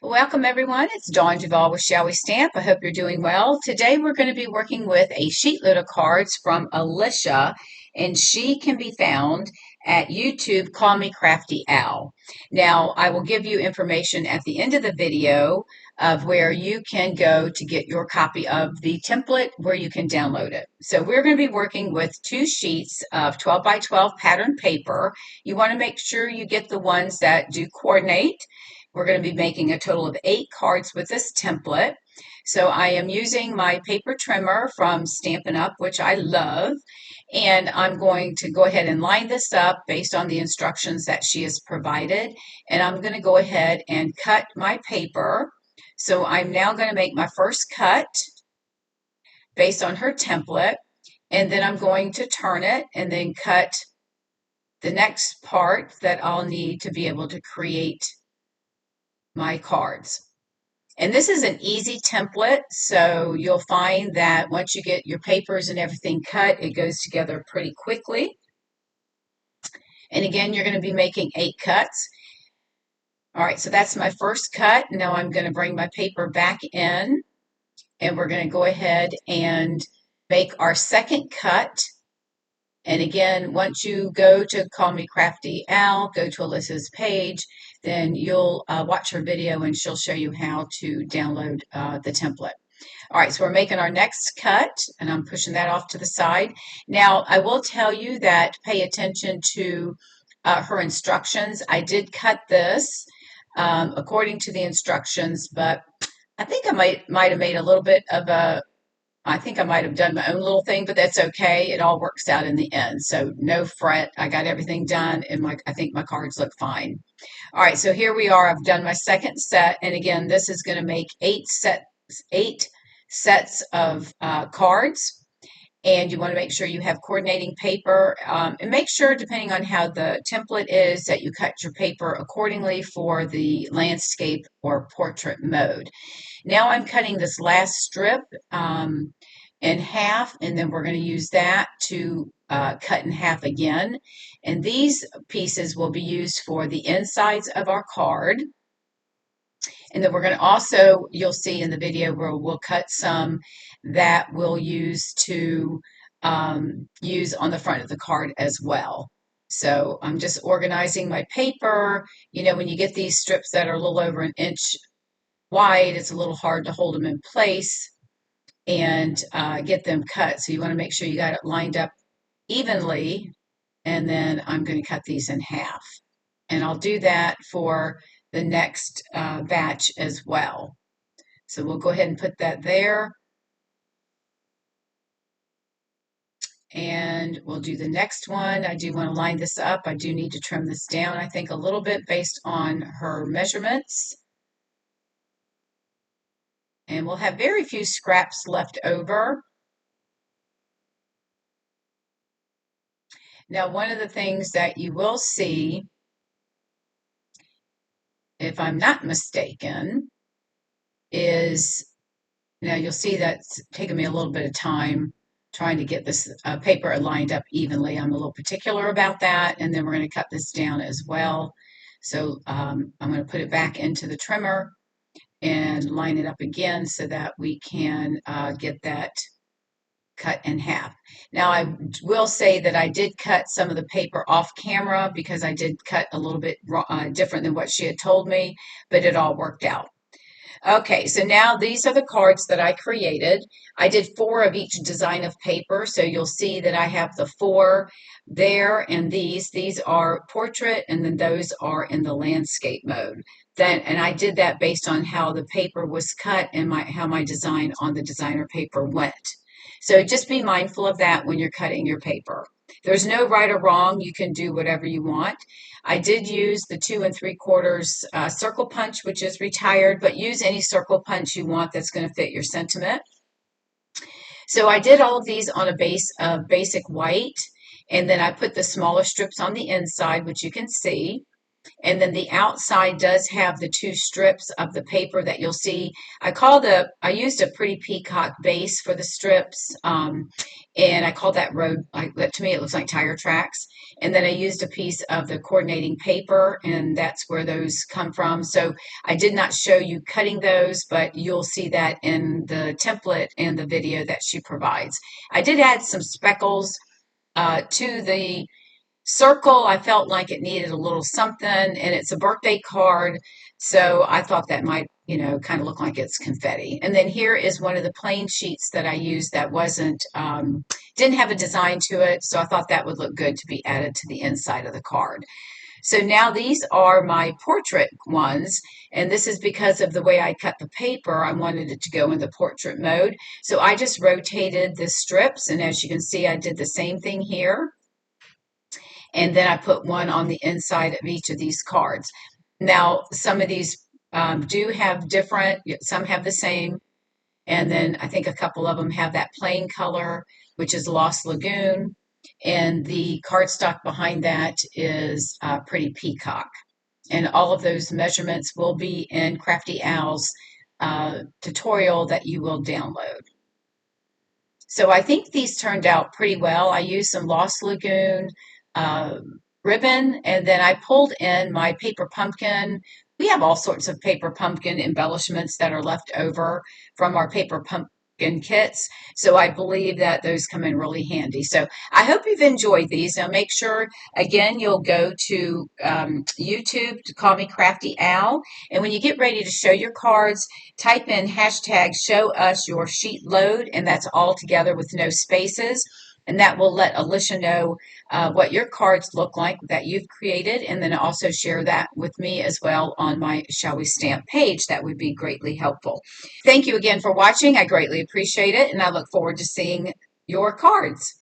Welcome everyone, it's Dawn Duval with Shall We Stamp. I hope you're doing well. Today we're going to be working with a sheet load of cards from Alicia, and she can be found at YouTube, Call Me Crafty Al. Now I will give you information at the end of the video of where you can go to get your copy of the template where you can download it. So we're going to be working with two sheets of 12 by 12 pattern paper. You want to make sure you get the ones that do coordinate. We're going to be making a total of 8 cards with this template. So I am using my paper trimmer from Stampin' Up, which I love. And I'm going to go ahead and line this up based on the instructions that she has provided. And I'm going to go ahead and cut my paper. So I'm now going to make my first cut based on her template. And then I'm going to turn it and then cut the next part that I'll need to be able to create my cards. And this is an easy template, so you'll find that once you get your papers and everything cut, it goes together pretty quickly. And again, you're going to be making 8 cuts. All right, so that's my first cut. Now I'm going to bring my paper back in, and we're going to go ahead and make our second cut. And again, once you go to Call Me Crafty Al, go to Alyssa's page, then you'll watch her video and she'll show you how to download the template. All right, so we're making our next cut, and I'm pushing that off to the side. Now, I will tell you that pay attention to her instructions. I did cut this according to the instructions, but I think I might have made a little bit of a I think I might have done my own little thing, but that's okay. It all works out in the end. So no fret. I got everything done, and I think my cards look fine. All right, so here we are. I've done my second set, and again, this is going to make 8 sets of cards. And you want to make sure you have coordinating paper, and make sure, depending on how the template is, that you cut your paper accordingly for the landscape or portrait mode. Now I'm cutting this last strip in half, and then we're going to use that to cut in half again. And these pieces will be used for the insides of our card. And then we're going to also, you'll see in the video where we'll cut some that we'll use to use on the front of the card as well. So I'm just organizing my paper. You know, when you get these strips that are a little over an inch wide, it's a little hard to hold them in place and get them cut. So you want to make sure you got it lined up evenly. And then I'm going to cut these in half. And I'll do that for the next batch as well. So we'll go ahead and put that there. And we'll do the next one. I do want to line this up. I do need to trim this down, I think, a little bit based on her measurements. And we'll have very few scraps left over. Now, one of the things that you will see, if I'm not mistaken, is now you'll see that's taken me a little bit of time trying to get this paper lined up evenly. I'm a little particular about that, and then we're going to cut this down as well. So I'm going to put it back into the trimmer and line it up again so that we can get that cut in half. Now I will say that I did cut some of the paper off camera because I did cut a little bit different than what she had told me, but it all worked out. Okay, so now these are the cards that I created. I did 4 of each design of paper, so you'll see that I have the 4 there, and these are portrait, and then those are in the landscape mode. And I did that based on how the paper was cut and how my design on the designer paper went. So just be mindful of that when you're cutting your paper. There's no right or wrong. You can do whatever you want. I did use the 2 3/4 circle punch, which is retired, but use any circle punch you want that's going to fit your sentiment. So I did all of these on a base of basic white, and then I put the smaller strips on the inside, which you can see. And then the outside does have the two strips of the paper that you'll see. I used a pretty peacock base for the strips, and I call that to me, it looks like tire tracks. And then I used a piece of the coordinating paper, and that's where those come from. So I did not show you cutting those, but you'll see that in the template and the video that she provides. I did add some speckles to the circle. I felt like it needed a little something, and it's a birthday card, so I thought that might, kind of look like it's confetti. And then here is one of the plain sheets that I used that didn't have a design to it, so I thought that would look good to be added to the inside of the card. So now these are my portrait ones, and this is because of the way I cut the paper. I wanted it to go in the portrait mode. So I just rotated the strips, and as you can see, I did the same thing here. And then I put one on the inside of each of these cards. Now, some of these do have different, some have the same, and then I think a couple of them have that plain color, which is Lost Lagoon, and the cardstock behind that is Pretty Peacock. And all of those measurements will be in Crafty Owl's tutorial that you will download. So I think these turned out pretty well. I used some Lost Lagoon uh, ribbon, and then I pulled in my paper pumpkin. We have all sorts of paper pumpkin embellishments that are left over from our paper pumpkin kits. So I believe that those come in really handy. So I hope you've enjoyed these. Now make sure, again, you'll go to YouTube to call me Crafty Owl. And when you get ready to show your cards, type in hashtag show us your sheet load, and that's all together with no spaces. And that will let Alicia know what your cards look like that you've created, and then also share that with me as well on my Shall We Stamp page. That would be greatly helpful. Thank you again for watching. I greatly appreciate it, and I look forward to seeing your cards.